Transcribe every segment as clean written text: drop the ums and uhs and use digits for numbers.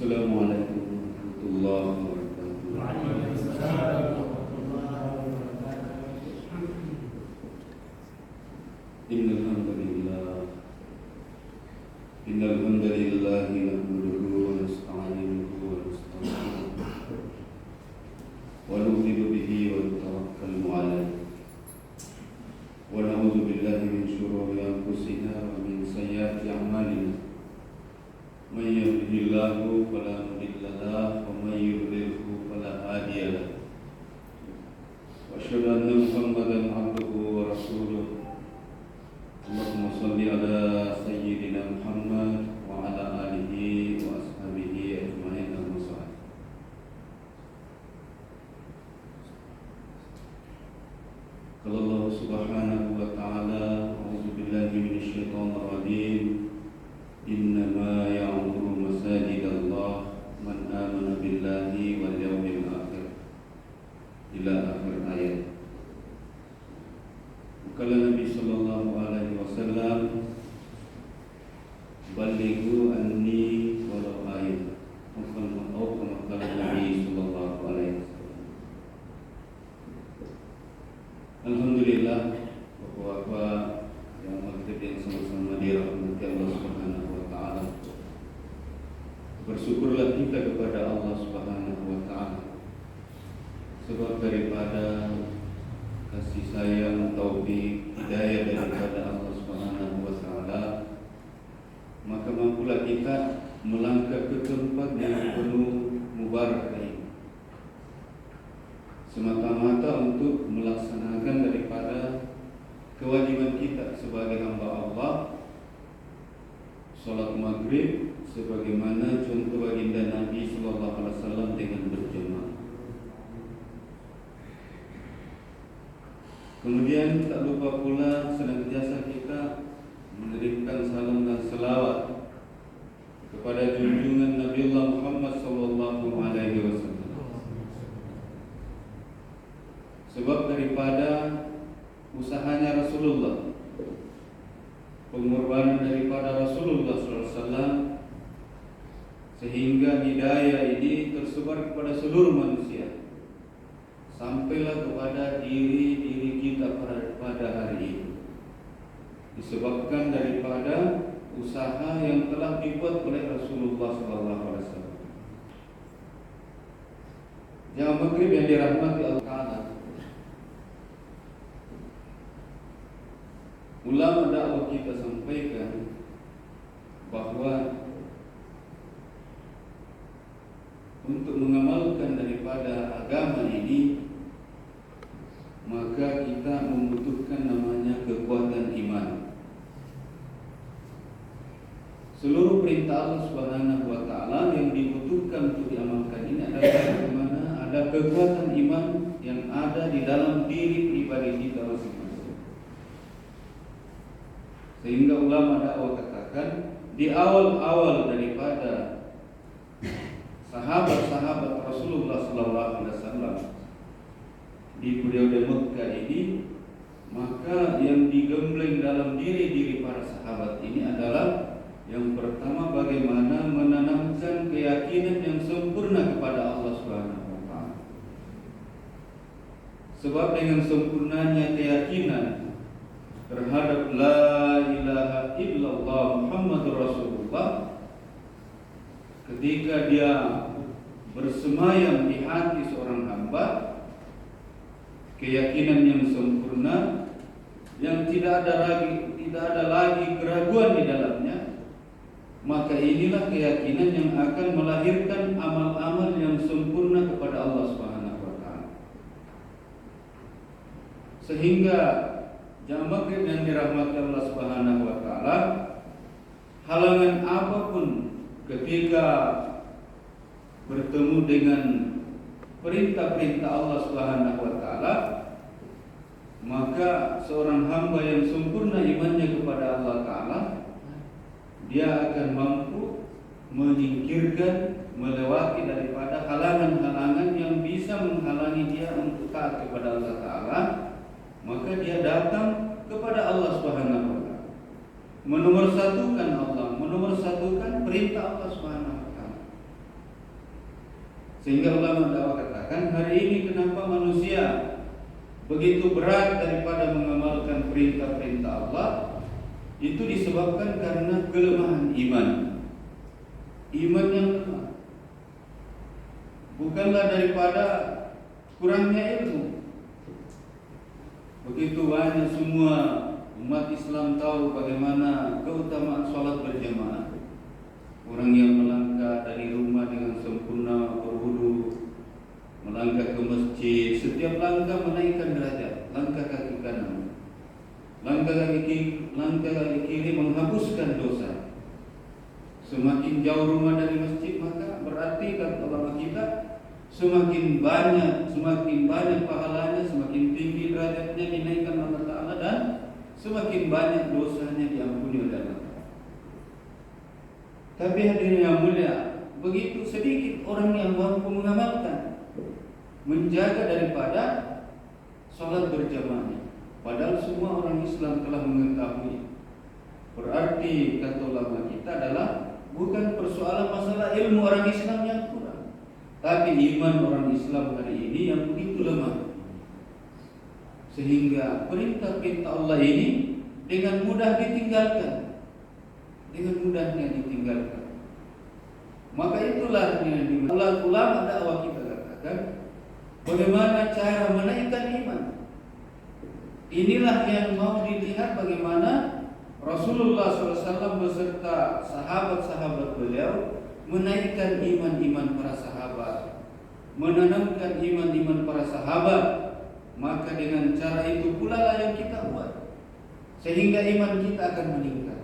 Assalamualaikum warahmatullahi wabarakatuh. Waalaikumsalam warahmatullahi wabarakatuh. Innal hamdalillah nahmaduhu wa nasta'inuhu wa nastaghfiruh wa nu'minu bihi wa natawakkalu 'alaihi wa na'udzu billahi min shururi anfusina wa min sayyiati a'malina. Man yahdihillahu fala mudilla lahu wa man yudlilhu fala hadiya lahu. Wa asyhadu anna Muhammadan 'abduhu wa rasuluh. Allahumma shalli ala sayyidina Muhammad wa ala alihi wa ashabihi ajma'in. Qala Allah subhanahu wa ta'ala, a'udzu billahi minasy syaithanir rajim. Innama ya'muru masajidallah man amana billahi wal yawmil akhir. Ila akhir ayat. Kala Nabi sallallahu alaihi wasallam, balighu anni walau ayat. Atau kama kala Nabi sallallahu alaihi wasallam. Alhamdulillah, Bapak-bapak yang maghrib yang sama-sama dirahmati Allah Subhanahu wa taala. Bersyukurlah kita kepada Allah Subhanahu wa taala. Sebab daripada kasih sayang, taufik, hidayah daripada Allah Subhanahu wa taala, maka mampulah kita melangkah ke tempat yang penuh mubarak ini, semata-mata untuk melaksanakan daripada kewajiban kita sebagai hamba Allah, salat maghrib sebagaimana contoh baginda Nabi sallallahu alaihi wasallam dengan berjamaah. Kemudian tak lupa pula senantiasa kita mengirimkan salam dan selawat kepada junjungan Nabi Allah Muhammad sallallahu alaihi wasallam. Sebab daripada usahanya Rasulullah, pengorbanan daripada Rasulullah sallallahu alaihi wasallam, sehingga hidayah ini tersebar kepada seluruh manusia, sampailah kepada diri kita pada hari ini, disebabkan daripada usaha yang telah dibuat oleh Rasulullah sallallahu alaihi wasallam. Jamaah maghrib yang dirahmati Allah Taala, ulama dakwah kita sampaikan bahwa untuk mengamalkan daripada agama ini, maka kita membutuhkan namanya kekuatan iman. Seluruh perintah Allah Subhanahu wa taala yang dibutuhkan untuk diamalkan ini adalah bagaimana ada kekuatan iman yang ada di dalam diri pribadi kita masing-masing. Sehingga ulama dakwah katakan di awal-awal daripada sahabat-sahabat Rasulullah sallallahu alaihi wasallam di periode Mekah ini, maka yang digembleng dalam diri para sahabat ini adalah yang pertama bagaimana menanamkan keyakinan yang sempurna kepada Allah Subhanahu wa taala. Sebab dengan sempurnanya keyakinan terhadap la ilaha illallah Muhammadur Rasulullah, ketika dia bersemayam di hati seorang hamba, keyakinan yang sempurna yang tidak ada lagi keraguan di dalamnya, maka inilah keyakinan yang akan melahirkan amal-amal yang sempurna kepada Allah Subhanahu wa taala. Sehingga jamaah maghrib yang dirahmati Allah Subhanahu wa taala, halangan apapun ketika bertemu dengan perintah-perintah Allah Subhanahu wa taala, maka seorang hamba yang sempurna imannya kepada Allah taala, dia akan mampu menyingkirkan, melewati daripada halangan-halangan yang bisa menghalangi dia untuk taat kepada Allah taala. Maka dia datang kepada Allah Subhanahu wa taala, menomorsatukan Allah, menomorsatukan perintah Allah Subhanahu wa taala. Sehingga ulama dakwah katakan, hari ini kenapa manusia begitu berat daripada mengamalkan perintah-perintah Allah, itu disebabkan karena kelemahan iman. Iman yang lemah, bukanlah daripada kurangnya ilmu. Begitu banyak semua umat Islam tahu bagaimana keutamaan sholat berjamaah. Orang yang melangkah dari rumah dengan sempurna berwudu, melangkah ke masjid, setiap langkah menaikkan derajat. Langkah kaki kanan, langkah kaki kiri menghapuskan dosa. Semakin jauh rumah dari masjid, maka berarti kata ulama kita, semakin banyak pahalanya, semakin tinggi derajatnya dinaikkan Allah Ta'ala, dan semakin banyak dosanya diampuni oleh Allah. Tapi hadirin yang mulia, begitu sedikit orang yang mampu mengamalkan, menjaga daripada sholat berjamaah. Padahal semua orang Islam telah mengetahui. Berarti kata ulama kita adalah bukan persoalan masalah ilmu orang Islam yang kurang, tapi iman orang Islam hari ini yang begitu lemah, sehingga perintah-perintah Allah ini dengan mudah ditinggalkan, dengan mudahnya ditinggalkan. Maka itulah yang ulama dakwah kita katakan, bagaimana cara menaikkan iman. Inilah yang mau dilihat, bagaimana Rasulullah SAW beserta sahabat-sahabat beliau menaikkan iman-iman para sahabat, menanamkan iman-iman para sahabat. Maka dengan cara itu pula lah yang kita buat, sehingga iman kita akan meningkat.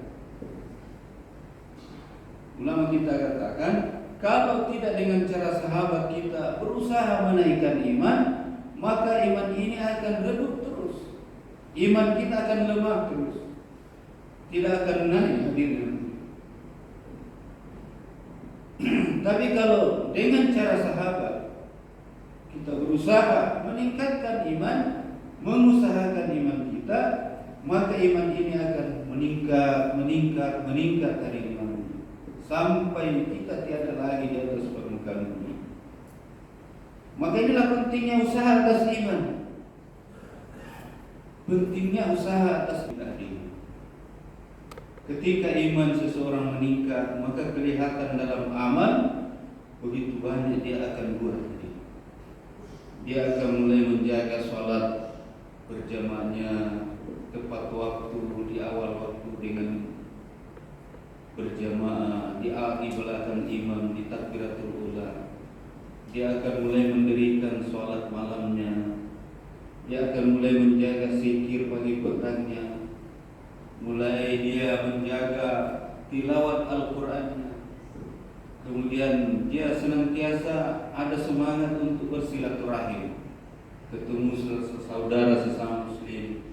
Ulama kita katakan, kalau tidak dengan cara sahabat kita berusaha menaikkan iman, maka iman ini akan redup terus. Iman kita akan lemah terus, tidak akan naik hadirin. Tapi kalau dengan cara sahabat kita berusaha meningkatkan iman, mengusahakan iman kita, maka iman ini akan meningkat dari iman ini, sampai kita tiada lagi di atas permukaan bumi. Maka inilah pentingnya usaha atas iman, pentingnya usaha atas iman. Ketika iman seseorang meningkat, maka kelihatan dalam amal begitu banyak dia akan buat. Dia akan mulai menjaga sholat berjamaahnya tepat waktu, di awal waktu dengan berjamaah, di belakang imam, di takbiratul ula. Dia akan mulai mendirikan sholat malamnya. Dia akan mulai menjaga zikir pagi petangnya. Mulai dia menjaga tilawat Al-Qur'annya. Kemudian dia senantiasa ada semangat untuk bersilaturahim, ketemu saudara sesama muslim.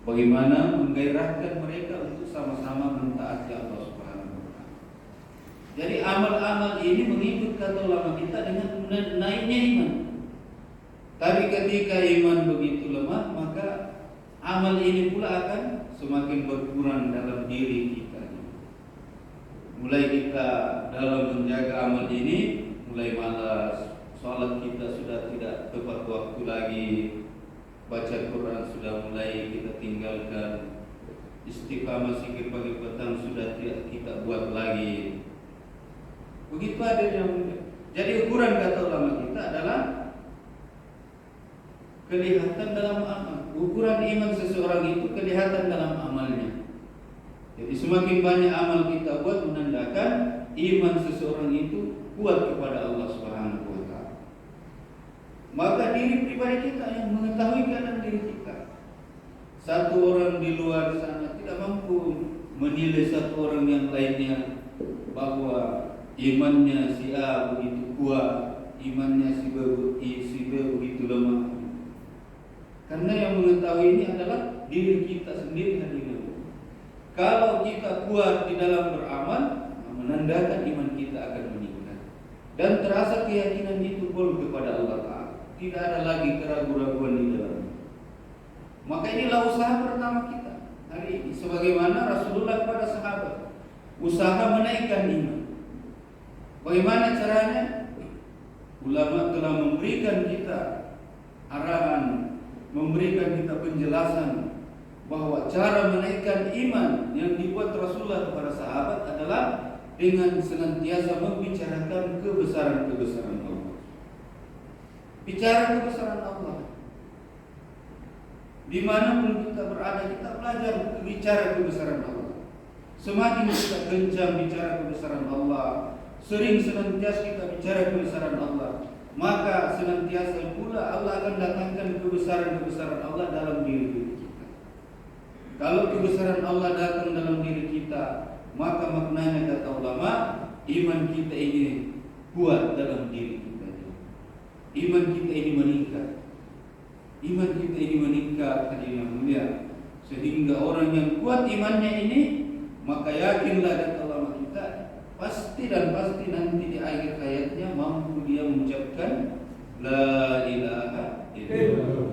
Bagaimana menggairahkan mereka untuk sama-sama mentaati Allah Subhanahu wa taala. Jadi amal-amal ini mengikut kata ulama kita dengan naiknya iman. Tapi ketika iman begitu lemah, maka amal ini pula akan semakin berkurang dalam diri kita. Mulai kita dalam menjaga amal ini mulai malas, sholat kita sudah tidak tepat waktu lagi, baca Quran sudah mulai kita tinggalkan, istiqamah zikir pagi petang sudah tidak kita buat lagi. Begitu ada yang mulia. Jadi ukuran kata ulama kita adalah kelihatan dalam amal. Ukuran iman seseorang itu kelihatan dalam amalnya. Jadi semakin banyak amal kita buat menandakan iman seseorang itu kuat kepada Allah Subhanahu wa taala. Maka diri pribadi kita yang mengetahui keadaan diri kita. Satu orang di luar sana tidak mampu menilai satu orang yang lainnya bahwa imannya si A begitu kuat, imannya si B begitu lemah. Karena yang mengetahui ini adalah diri kita sendiri hadirin. Kalau kita kuat di dalam beramal, menandakan iman kita akan meningkat dan terasa keyakinan itu full kepada Allah Ta'ala. Tidak ada lagi keraguan-raguan di dalam. Maka inilah usaha pertama kita hari ini, sebagaimana Rasulullah kepada sahabat, usaha menaikkan iman. Bagaimana caranya? Ulama telah memberikan kita arahan, memberikan kita penjelasan bahwa cara menaikkan iman yang dibuat Rasulullah kepada sahabat adalah dengan senantiasa membicarakan kebesaran-kebesaran Allah. Bicara kebesaran Allah. Dimanapun kita berada, kita belajar bicara kebesaran Allah. Semakin kita gencar bicara kebesaran Allah, sering senantiasa kita bicara kebesaran Allah, maka senantiasa pula Allah akan datangkan kebesaran-kebesaran Allah dalam diri kita. Kalau kebesaran Allah datang dalam diri kita, maka maknanya kata ulama, iman kita ini kuat dalam diri kita. Iman kita ini meningkat. Iman kita ini meningkat, hadirin mulia, sehingga orang yang kuat imannya ini, maka yakinlah kata ulama kita, pasti dan pasti nanti di akhir hayatnya mampu dia mengucapkan la ilaha illallah.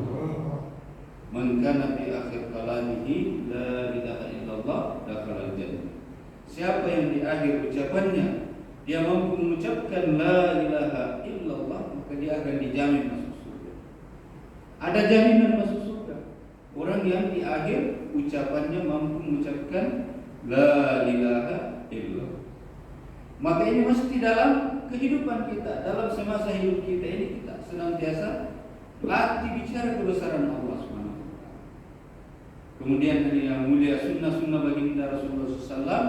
Man kana fi akhir kalamihi la ilaha illallah dakhala al-jannah. Siapa yang di akhir ucapannya dia mampu mengucapkan la ilaha illallah, maka dia akan dijamin masuk surga. Ada jaminan masuk surga. Orang yang di akhir ucapannya mampu mengucapkan la ilaha illallah. Maka ini mesti dalam kehidupan kita, dalam semasa hidup kita ini kita senantiasa latih bicara kebesaran Allah SWT. Kemudian yang mulia sunnah-sunnah baginda Rasulullah SAW,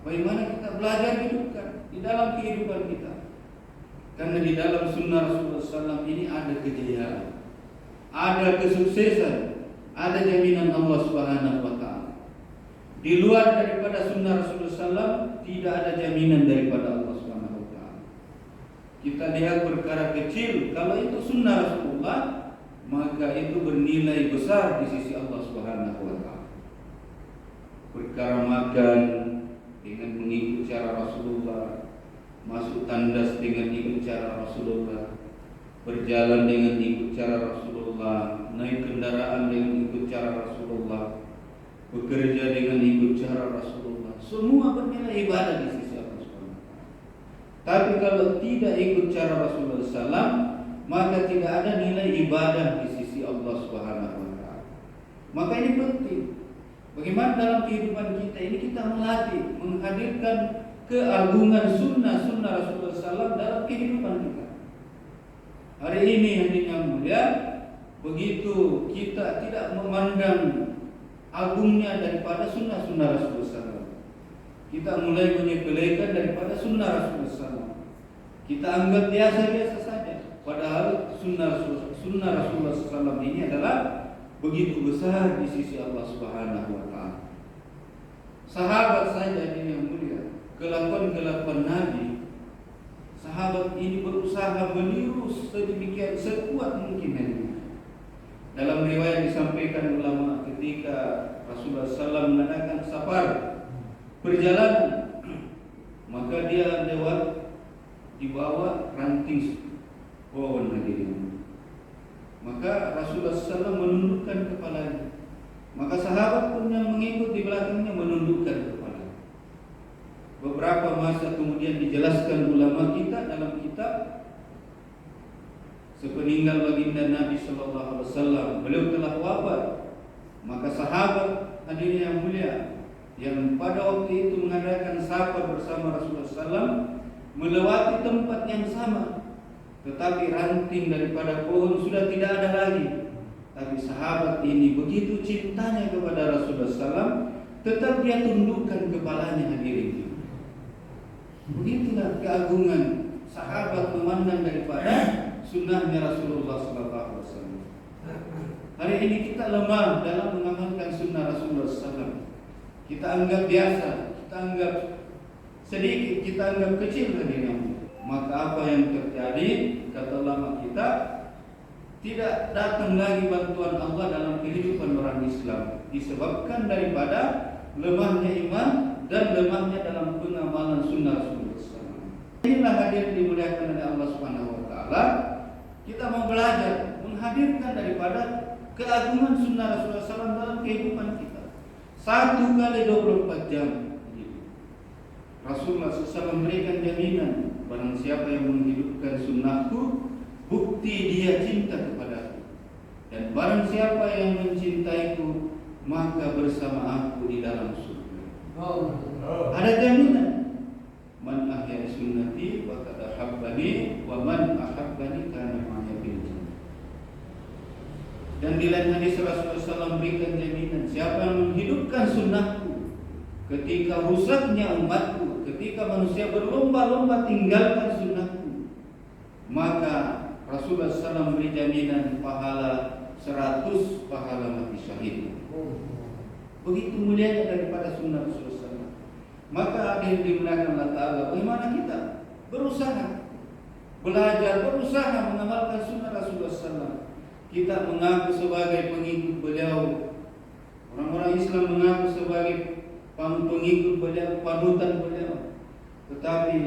bagaimana kita belajar hidupkan di dalam kehidupan kita. Karena di dalam sunnah Rasulullah SAW ini ada kejayaan, ada kesuksesan, ada jaminan Allah Subhanahu wa Ta'ala. Di luar daripada sunnah Rasulullah SAW tidak ada jaminan daripada Allah Subhanahu wa Ta'ala. Kita lihat perkara kecil, kalau itu sunnah Rasulullah, maka itu bernilai besar di sisi Allah Subhanahu wa Ta'ala. Perkara makan dengan mengikut cara Rasulullah, masuk tandas dengan ikut cara Rasulullah, berjalan dengan ikut cara Rasulullah, naik kendaraan dengan ikut cara Rasulullah, bekerja dengan ikut cara Rasulullah, semua bernilai ibadah di sisi Allah SWT. Tapi kalau tidak ikut cara Rasulullah SAW, maka tidak ada nilai ibadah di sisi Allah Subhanahu wa Ta'ala. Maka ini penting. Bagaimana dalam kehidupan kita ini kita melatih, menghadirkan keagungan sunnah Rasulullah SAW dalam kehidupan kita. Hari ini yang mulia, begitu kita tidak memandang agungnya daripada sunnah Rasulullah SAW, kita mulai menyepelekan daripada sunnah Rasulullah SAW. Kita anggap biasa-biasa saja. Padahal sunnah Rasulullah SAW ini adalah begitu besar di sisi Allah Subhanahu wa Ta'ala. Sahabat saja ini yang mulia, kelakuan Nabi, sahabat ini berusaha meniru sedemikian sekuat mungkin ini. Dalam riwayat disampaikan ulama ketika Rasulullah SAW mengadakan safar perjalanan, maka dia lewat di bawah ranting pohon hadirin. Maka Rasulullah SAW menundukkan kepalanya. Maka sahabat pun yang mengikut di belakangnya menundukkan kepala. Beberapa masa kemudian dijelaskan ulama kita dalam kitab sepeninggal baginda Nabi Sallallahu Alaihi Wasallam, beliau telah wafat. Maka sahabat hadirin yang mulia yang pada waktu itu mengadakan safar bersama Rasulullah SAW melewati tempat yang sama, tetapi ranting daripada pohon sudah tidak ada lagi. Tapi sahabat ini begitu cintanya kepada Rasulullah SAW, tetap dia tundukkan kepalanya hadirin. Begitulah keagungan sahabat memandang daripada sunnahnya Rasulullah SAW. Hari ini kita lemah dalam mengamalkan sunnah Rasulullah SAW. Kita anggap biasa, kita anggap sedikit, kita anggap kecil hadirin. Maka apa yang terjadi, kata ulama kita, tidak datang lagi bantuan Allah dalam kehidupan orang Islam, disebabkan daripada lemahnya iman dan lemahnya dalam pengamalan sunnah Rasulullah SAW. Inilah hadir dimuliakan oleh Allah Subhanahu wa Ta'ala. Kita mau belajar menghadirkan daripada keagungan sunnah Rasulullah SAW dalam kehidupan kita. 1 kali 24 jam. Rasulullah SAW memberikan jaminan, barang siapa yang menghidupkan sunnahku, bukti dia cinta kepadaku. Dan barang siapa yang mencintaiku, maka bersama aku di dalam surga. Ada jaminan. Man ahya sunnati faqad ahabbani wa man ahabbani kana ma'a fil jannah. Dan di lain hadis Rasulullah SAW berikan jaminan, siapa yang menghidupkan sunnahku ketika rusaknya umatku, ketika manusia berlomba-lomba tinggalkan sunnahku, maka Rasulullah SAW beri jaminan pahala 100 pahala mati syahid. Begitu mulianya daripada sunnah Rasulullah SAW. Maka yang dimuliakan Allah Ta'ala, bagaimana kita berusaha belajar, berusaha mengamalkan sunnah Rasulullah SAW. Kita mengaku sebagai pengikut beliau, orang-orang Islam mengaku sebagai pengikut beliau, panutan beliau, tetapi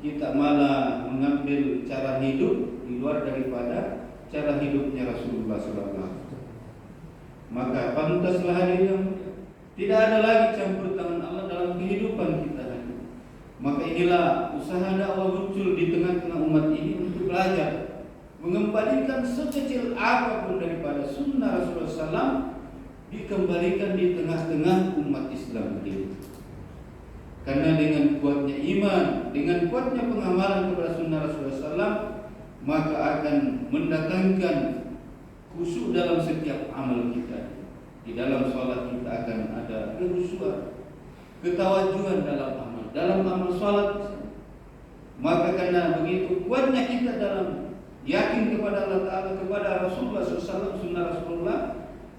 kita malah mengambil cara hidup di luar daripada cara hidupnya Rasulullah SAW. Maka pantaslah hadirin, tidak ada lagi campur tangan Allah dalam kehidupan kita. Maka inilah usaha dakwah muncul di tengah-tengah umat ini untuk belajar mengembalikan sekecil apapun daripada sunnah Rasulullah SAW, dikembalikan di tengah-tengah umat Islam ini. Karena dengan kuatnya iman, dengan kuatnya pengamalan kepada sunnah Rasulullah SAW, maka akan mendatangkan khusyuk dalam setiap amal kita. Di dalam sholat kita akan ada kekhusyuan, ketawajuhan dalam amal sholat. Maka karena begitu kuatnya kita dalam yakin kepada Allah Ta'ala, kepada Rasulullah SAW, sunnah Rasulullah,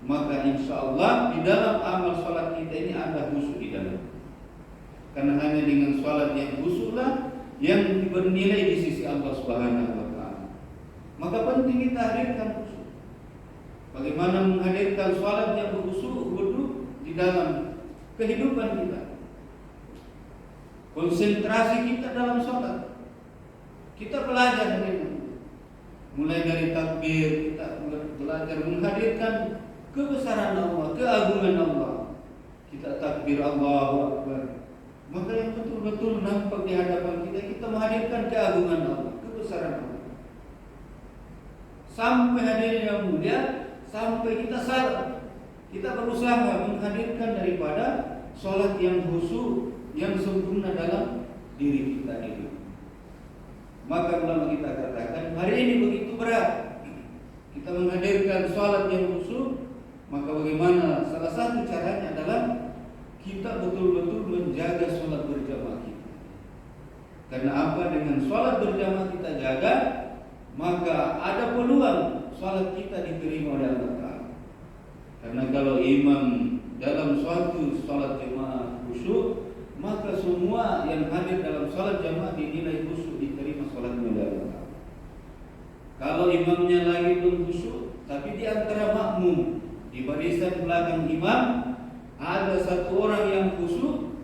maka insya Allah di dalam amal sholat kita ini ada khusyuk di dalam. Karena hanya dengan sholat yang khusyuklah yang bernilai di sisi Allah Subhanahu Wa Ta'ala. Maka penting kita hadirkan khusyuk. Bagaimana menghadirkan sholat yang khusyuk di dalam kehidupan kita. Konsentrasi kita dalam sholat. Kita belajar dari mulai dari takbir, kita belajar menghadirkan kebesaran Allah, keagungan Allah. Kita takbir Allahu Akbar. Maka yang betul-betul nampak di hadapan kita, kita menghadirkan keagungan Allah, kebesaran Allah. Sampai hadirin yang mulia, sampai kita salat, kita berusaha menghadirkan daripada sholat yang khusyuk, yang sempurna dalam diri kita ini. Maka ulama kita katakan hari ini begitu berat kita menghadirkan sholat yang khusyuk. Maka bagaimana? Salah satu caranya adalah kita betul-betul menjaga sholat berjamaah kita. Karena apa? Dengan sholat berjamaah kita jaga, maka ada peluang sholat kita diterima oleh Allah Ta'ala. Karena kalau imam dalam suatu sholat jamaah khusyuk, maka semua yang hadir dalam sholat jamaah dinilai khusyuk, diterima sholatnya oleh Allah Ta'ala. Kalau imamnya lagi belum khusyuk, tapi di antara makmum, di barisan belakang imam, ada satu orang yang khusyuk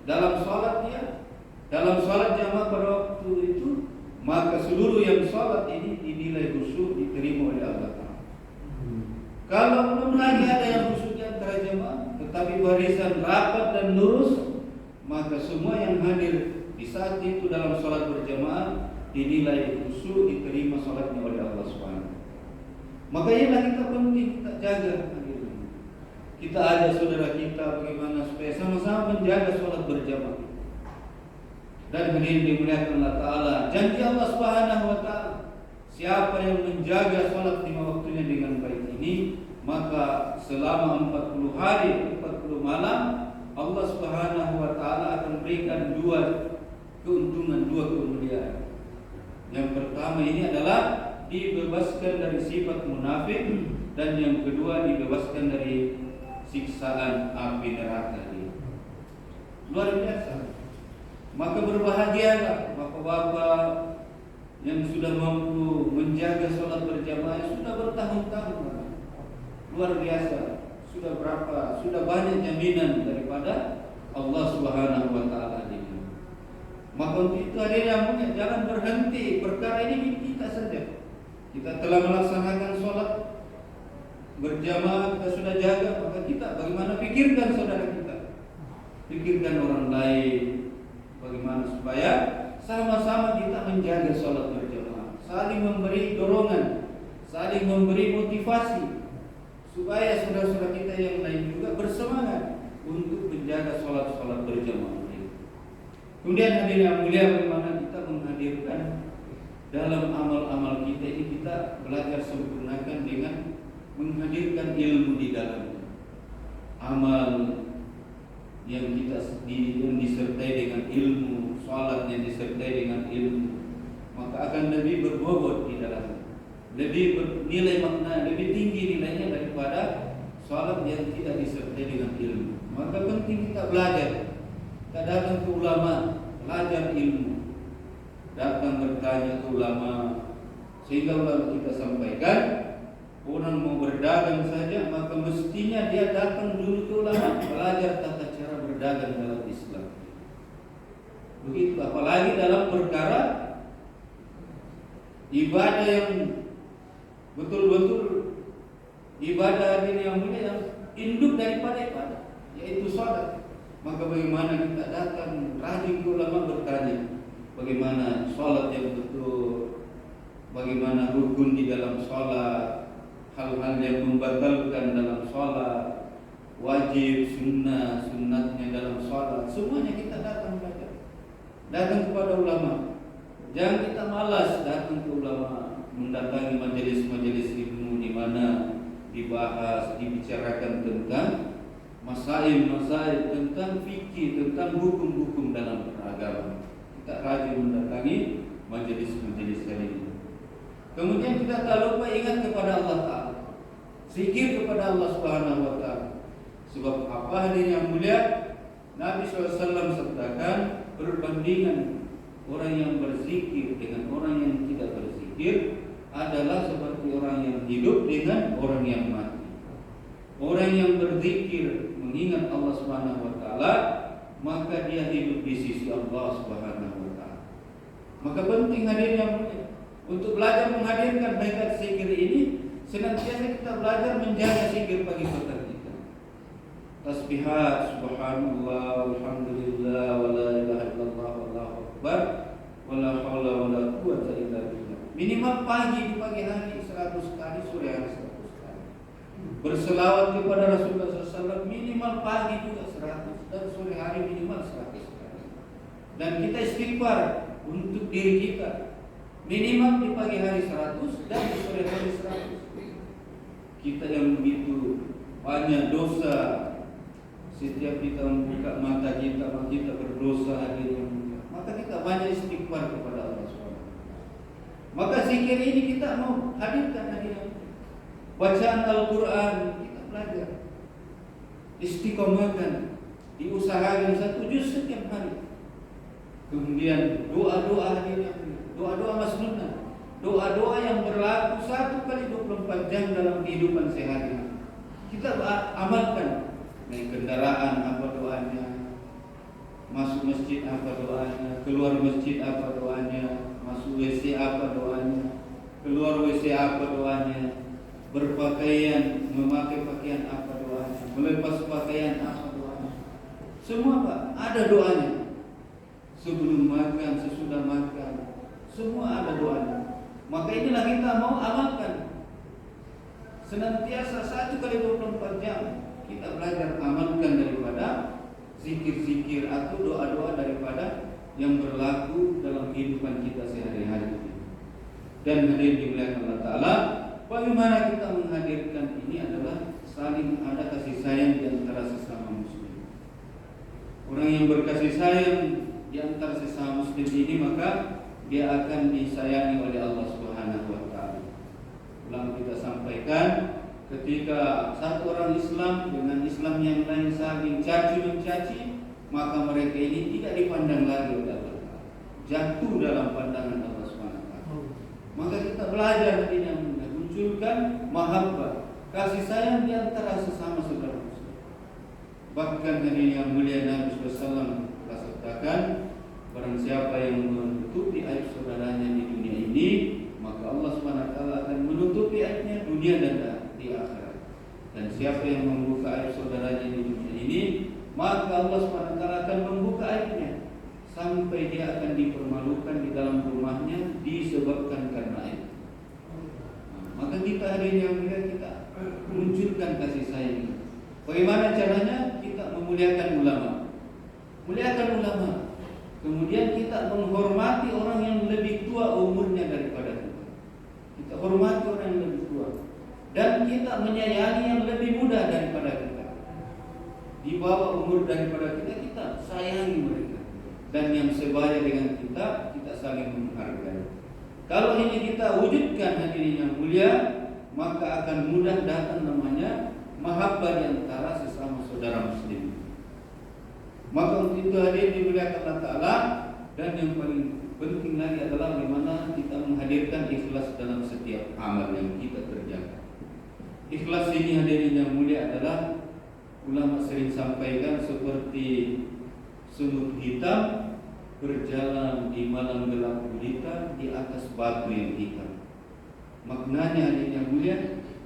dalam sholatnya, dalam sholat jamaah pada waktu itu, maka seluruh yang sholat ini dinilai khusyuk, diterima oleh Allah Ta'ala. Kalau belum lagi ada yang khusyuk di antara jamaah, tetapi barisan rapat dan lurus, maka semua yang hadir di saat itu dalam sholat berjamaah dinilai khusyuk, diterima sholatnya oleh Allah Subhanahu. Maka inilah kita penting kita jaga. Kita ajak saudara kita bagaimana supaya sama-sama menjaga sholat berjamaah. Dan ini dimuliakan Allah Ta'ala. Janji Allah Subhanahu Wa Ta'ala, siapa yang menjaga sholat 5 waktunya dengan baik ini, maka selama 40 hari 40 malam Allah Subhanahu Wa Ta'ala akan berikan 2 keuntungan, 2 kemuliaan. Yang pertama ini adalah dibebaskan dari sifat munafik, dan yang kedua dibebaskan dari siksaan api neraka ini. Luar biasa. Maka berbahagialah bapak-bapak yang sudah mampu menjaga sholat berjamaah, sudah bertahun-tahun. Luar biasa. Sudah berapa? Sudah banyak jaminan daripada Allah Subhanahu Wa Ta'ala ini. Maka untuk itu hadirin yang jangan berhenti. Perkara ini kita saja. Kita telah melaksanakan sholat berjamaah, kita sudah jaga, maka kita bagaimana pikirkan saudara kita, pikirkan orang lain, bagaimana supaya sama-sama kita menjaga sholat berjamaah, saling memberi dorongan, saling memberi motivasi supaya saudara-saudara kita yang lain juga bersemangat untuk menjaga sholat berjamaah. Kemudian hadirin yang mulia, bagaimana kita menghadirkan dalam amal-amal kita ini, kita belajar sempurnakan dengan menghadirkan ilmu di dalamnya. Amal yang kita yang disertai dengan ilmu, salat yang disertai dengan ilmu, maka akan lebih berbobot di dalamnya, lebih bernilai makna, lebih tinggi nilainya daripada salat yang tidak disertai dengan ilmu. Maka penting kita belajar, kita datang ke ulama, belajar ilmu, datang bertanya ke ulama, sehingga ulama kita sampaikan. Orang mau berdagang saja, maka mestinya dia datang dulu ke ulama, belajar tata cara berdagang dalam Islam. Begitu, apalagi dalam perkara ibadah yang betul-betul ibadah ini yang mulia, yang induk daripada ibadah, yaitu salat. Maka bagaimana kita datang rajin ke ulama bertanya, bagaimana salat yang betul, bagaimana rukun di dalam salat, hal-hal yang membatalkan dalam salat, wajib, sunnah, sunnatnya dalam salat, semuanya kita datang belajar. Datang kepada ulama. Jangan kita malas datang ke ulama, mendatangi majelis-majelis ilmu di mana dibahas, dibicarakan tentang masail-masail, tentang fikih, tentang hukum-hukum dalam beragama. Kita rajin mendatangi majelis-majelis ini. Kemudian kita tak lupa ingat kepada Allah Ta'ala, zikir kepada Allah Subhanahu Wa Ta'ala. Sebab apa hadirin yang mulia, Nabi SAW sabdakan, perbandingan orang yang berzikir dengan orang yang tidak berzikir adalah seperti orang yang hidup dengan orang yang mati. Orang yang berzikir mengingat Allah Subhanahu Wa Ta'ala, maka dia hidup di sisi Allah Subhanahu Wa Ta'ala. Maka penting hadirin yang mulia, untuk belajar menghadirkan hakikat zikir ini, senantiasa kita belajar menjaga zikir pagi petang kita. Tasbihat, subhanallah, alhamdulillah, wa la ilaha illallah, wallahu akbar, wa la haula wa la quwwata illa billah. Minimal pagi di pagi hari 100 kali, sore hari 100 kali. Berselawat kepada Rasulullah SAW minimal pagi juga 100, dan sore hari minimal 100 kali. Dan kita istighfar untuk diri kita, minimal di pagi hari 100 dan di sore hari 100. Kita yang begitu banyak dosa, setiap kita membuka mata kita, maka kita berdosa hadirin, maka kita banyak istighfar kepada Allah SWT. Maka zikir ini kita mau hadirkan hadirin. Bacaan Al-Quran kita belajar, istiqomahkan, diusahakan 1 juz setiap hari. Kemudian doa-doa hadirin, doa-doa masnunah, doa-doa yang berlaku 1 kali 24 jam dalam kehidupan sehari-hari. Kita amalkan. Naik kendaraan apa doanya, masuk masjid apa doanya, keluar masjid apa doanya, masuk WC apa doanya, keluar WC apa doanya, berpakaian, memakai pakaian apa doanya, melepas pakaian apa doanya. Semua Pak, ada doanya. Sebelum makan, sesudah makan, semua ada doanya. Maka inilah kita mau amalkan. Senantiasa 1 kali 24 jam kita belajar amalkan daripada zikir-zikir atau doa-doa daripada yang berlaku dalam kehidupan kita sehari-hari. Dan hadirin dimuliakan Allah Ta'ala, bagaimana kita menghadirkan ini adalah saling ada kasih sayang di antara sesama muslim. Orang yang berkasih sayang di antara sesama muslim ini, maka dia akan disayangi oleh Allah Subhanahu Wa Ta'ala. Ulang kita sampaikan, ketika satu orang Islam dengan Islam yang lain saling caci mencaci, maka mereka ini tidak dipandang lagi oleh Allah, jatuh dalam pandangan Allah SWT. Maka kita belajar ini yang munculkan mahabbah, kasih sayang di antara sesama saudara Muslim. Bahkan ini yang mulia Nabi SAW telah sabdakan, barang siapa yang menutupi aib saudaranya di dunia ini, maka Allah SWT akan menutupi aibnya dunia dan di akhirat. Dan siapa yang membuka aib saudaranya di dunia ini, maka Allah SWT akan membuka aibnya sampai dia akan dipermalukan di dalam rumahnya disebabkan karena itu. Maka kita hari ini yang mulia, kita munculkan kasih sayang. Bagaimana caranya? Kita memuliakan ulama. Muliakan ulama. Kemudian kita menghormati orang yang lebih tua umurnya daripada kita. Kita hormati orang yang lebih tua. Dan kita menyayangi yang lebih muda daripada kita. Di bawah umur daripada kita, kita sayangi mereka. Dan yang sebaya dengan kita, kita saling menghargai. Kalau ini kita wujudkan hadirin yang mulia, maka akan mudah datang namanya mahabbah di antara sesama saudara muslim. Maka untuk itu hadirin dimuliakan Allah Ta'ala. Dan yang paling penting lagi adalah bagaimana kita menghadirkan ikhlas dalam setiap amal yang kita kerjakan. Ikhlas ini hadirin yang mulia adalah, ulama sering sampaikan, seperti semut hitam berjalan di malam gelap gulita di atas batu yang hitam. Maknanya hadirin yang mulia,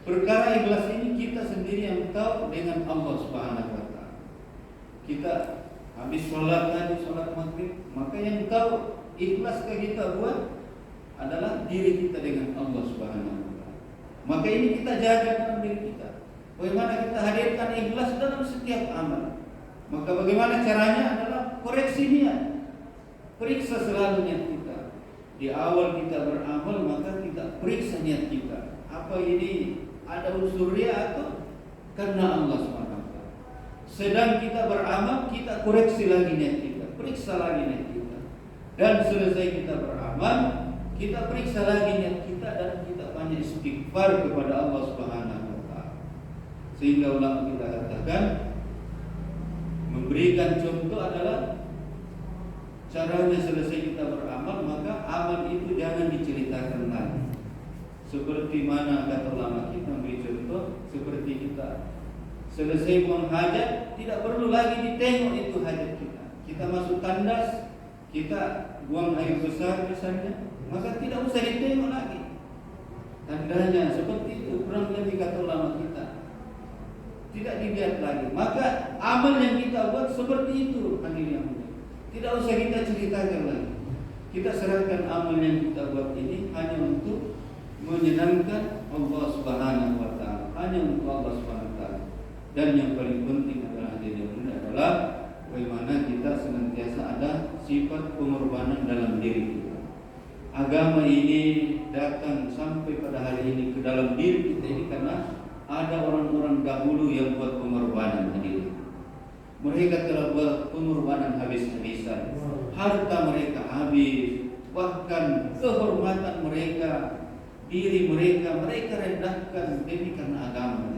perkara ikhlas ini kita sendiri yang tahu dengan Allah Subhanahu wa Ta'ala. Kita habis sholat tadi, sholat maghrib, maka yang tahu ikhlas kita buat adalah diri kita dengan Allah Subhanahu wa Ta'ala. Maka ini kita jaga dalam diri kita. Bagaimana kita hadirkan ikhlas dalam setiap amal. Maka bagaimana caranya adalah koreksi niat. Periksa selalu niat kita. Di awal kita beramal, maka kita periksa niat kita. Apa ini ada unsur riya atau karena Allah SWT. Sedang kita beramal, kita koreksi lagi niat kita, periksa lagi niat kita. Dan selesai kita beramal, kita periksa lagi niat kita dan kita banyak istighfar kepada Allah Subhanahu wa Ta'ala. Sehingga ulama kita katakan, memberikan contoh adalah caranya selesai kita beramal, maka amal itu jangan diceritakan lagi. Seperti mana kata ulama kita memberi contoh, seperti kita selesai buang hajat, tidak perlu lagi ditengok itu hajat kita. Kita masuk tandas, kita buang air besar misalnya, maka tidak usah ditengok lagi. Tandanya seperti itu, kurang lebih kata ulama kita. Tidak dilihat lagi. Maka amal yang kita buat seperti itu hadirin yang mulia. Tidak usah kita ceritakan lagi. Kita serahkan amal yang kita buat ini hanya untuk menyenangkan Allah Subhanahu wa Ta'ala, hanya untuk Allah Subhanahu wa Ta'ala. Dan yang paling penting adalah hadirin yang mulia adalah bagaimana kita senantiasa ada sifat pengorbanan dalam diri kita. Agama ini datang sampai pada hari ini ke dalam diri kita ini karena ada orang-orang dahulu yang buat pengorbanan hadirin. Mereka telah buat pengorbanan habis-habisan. Harta mereka habis, bahkan kehormatan mereka, diri mereka rendahkan demi karena agama.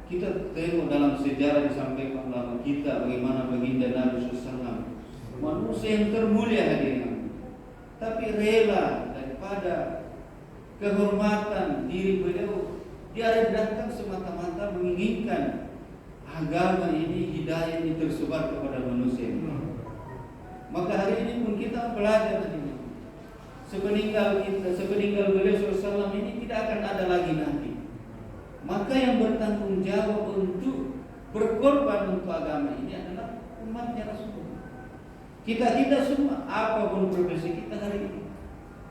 Kita tengok dalam sejarah disampaikan ulama kita bagaimana baginda Nabi SAW, manusia yang termulia hadirin, tapi rela daripada kehormatan diri beliau, dia rendahkan semata-mata menginginkan agama ini, hidayah ini tersebar kepada manusia. Maka hari ini pun kita belajar ini. Sepeninggal beliau SAW ini tidak akan ada lagi nabi. Maka yang bertanggung jawab untuk berkorban untuk agama ini adalah umatnya Rasulullah. Kita semua, apapun profesi kita hari ini.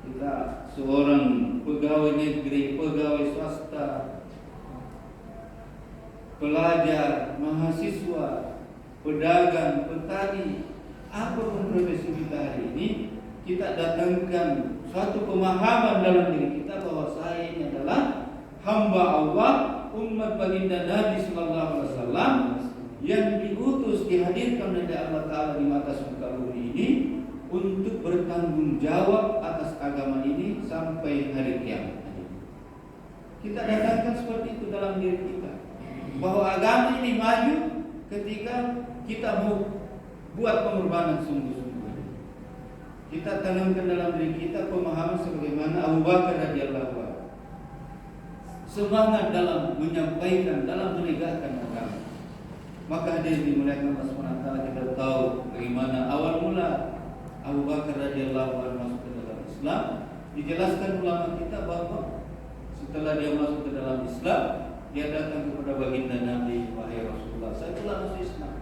Kita seorang pegawai negeri, pegawai swasta, pelajar, mahasiswa, pedagang, petani, apapun profesi kita hari ini, kita datangkan suatu pemahaman dalam diri kita bahwa saya ini adalah hamba Allah, umat baginda Nabi Sallallahu Alaihi Wasallam yang diutus, dihadirkan oleh Allah Ta'ala di atas muka bumi ini untuk bertanggung jawab atas agama ini sampai hari kiamat. Kita datangkan seperti itu dalam diri kita, bahwa agama ini maju ketika kita mau buat pengorbanan sungguh-sungguh. Kita tanamkan dalam diri kita pemahaman sebagaimana Abu Bakar radhiyallahu anhu semangat dalam menyampaikan, dalam menegakkan agama. Maka hadirin dimuliakan Allah Subhanahu wa Ta'ala, kita tahu bagaimana awal mula Abu Bakar radhiyallahu anhu masuk ke dalam Islam. Dijelaskan ulama kita bahwa setelah dia masuk ke dalam Islam, dia datang kepada baginda Nabi, wahai Rasulullah, saya telah masuk Islam.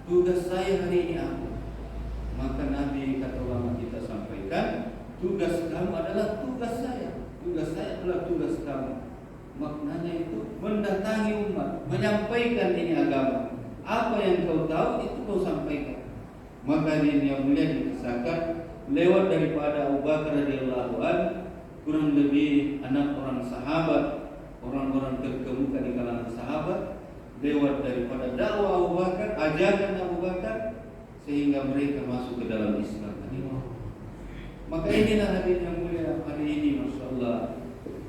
Tugas saya hari ini apa? Maka Nabi kata ulama kita sampaikan, tugas kamu adalah tugas saya. Tugas saya adalah tugas kamu. Maknanya itu mendatangi umat, menyampaikan ini agama. Apa yang kau tahu itu kau sampaikan. Maka ini yang mulia dikisahkan lewat daripada Abu Bakar radhiyallahu anhu, kurang lebih 6 orang sahabat, orang-orang terkemuka di kalangan sahabat, lewat daripada dakwah Abu Bakar, ajakan Abu Bakar, sehingga mereka masuk ke dalam Islam. Maka inilah hadirin yang mulia hari ini, Masya Allah,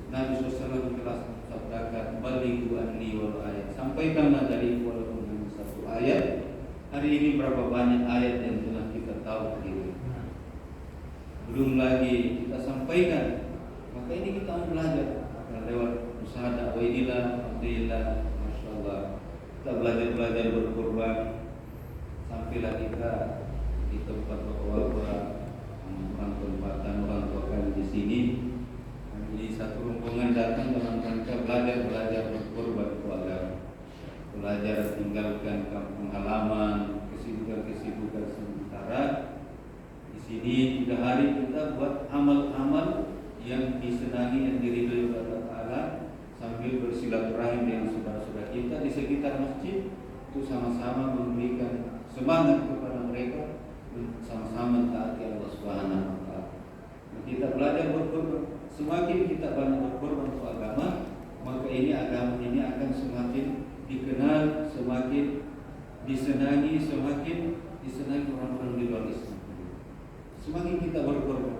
Nabi SAW telah sabdakan, balighu anni walau ayat, sampaikanlah dari walaupun hanya 1 ayat. Hari ini berapa banyak ayat yang telah kita tahu hari ini, belum lagi kita sampaikan. Maka ini kita mau belajar lewat usaha dakwah inilah. Alhamdulillah, Masya Allah, kita belajar berkorban. Sampailah kita di tempat bapak-bapak, orang tempatan, orang tua kami di sini. Jadi satu rombongan datang dalam rangka belajar berkorban keluarga, belajar tinggalkan kampung halaman, kesibukan sementara. Di sini 3 hari kita buat amal-amal yang disenangi, yang diridhoi oleh Allah Ta'ala, sambil bersilaturahim dengan saudara-saudara kita di sekitar masjid, untuk sama-sama memberikan semangat kepada mereka, sama-sama taati Allah Subhanahu wa Ta'ala. Kita belajar berkorban. Semakin kita banyak berkorban untuk agama, maka ini agama ini akan semakin dikenal, semakin disenangi, semakin disenangi orang-orang di luar Islam. Semakin kita berkorban,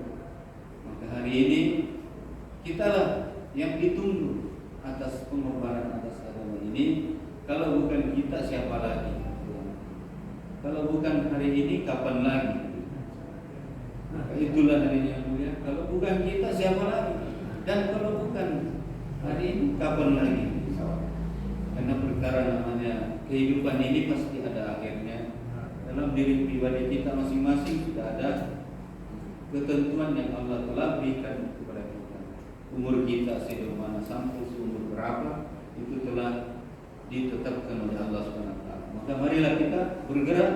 maka hari ini kitalah yang ditunggu atas pengorbanan atas agama ini. Kalau bukan kita, siapa lagi? Kalau bukan hari ini, kapan lagi? Maka itulah hari yang mulia. Kalau bukan kita, siapa lagi? Dan kalau bukan hari ini, kapan lagi? Karena perkara namanya kehidupan ini pasti ada akhirnya. Dalam diri pribadi kita masing-masing sudah ada ketentuan yang Allah telah berikan kepada kita. Umur kita sejauh mana, sampai seumur berapa, itu telah ditetapkan oleh Allah SWT. Maka marilah kita bergerak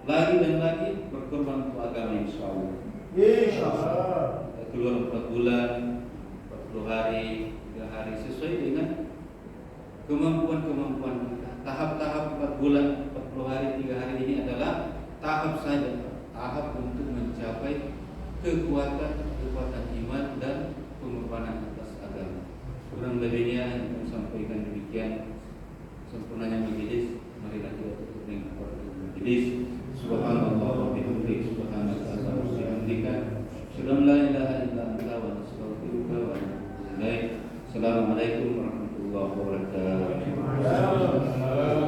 lagi dan lagi berkorban untuk agama, insyaallah. Insyaallah. Kita keluar 4 bulan, 40 hari, 3 hari, sesuai dengan kemampuan kita. Tahap-tahap 4 bulan, 40 hari, 3 hari ini adalah tahap saja, tahap untuk mencapai kekuatan iman dan pengorbanan atas agama. Kurang lebihnya yang kami sampaikan demikian. Sempurnanya majelis, marilah kita tutup dengan majelis. Subhanallah wa bihamdihi, subhanaka wa bihamdika, asyhadu an la ilaha illa anta wa astaghfiruka wa atubu ilaik. Assalamualaikum warahmatullahi wabarakatuh.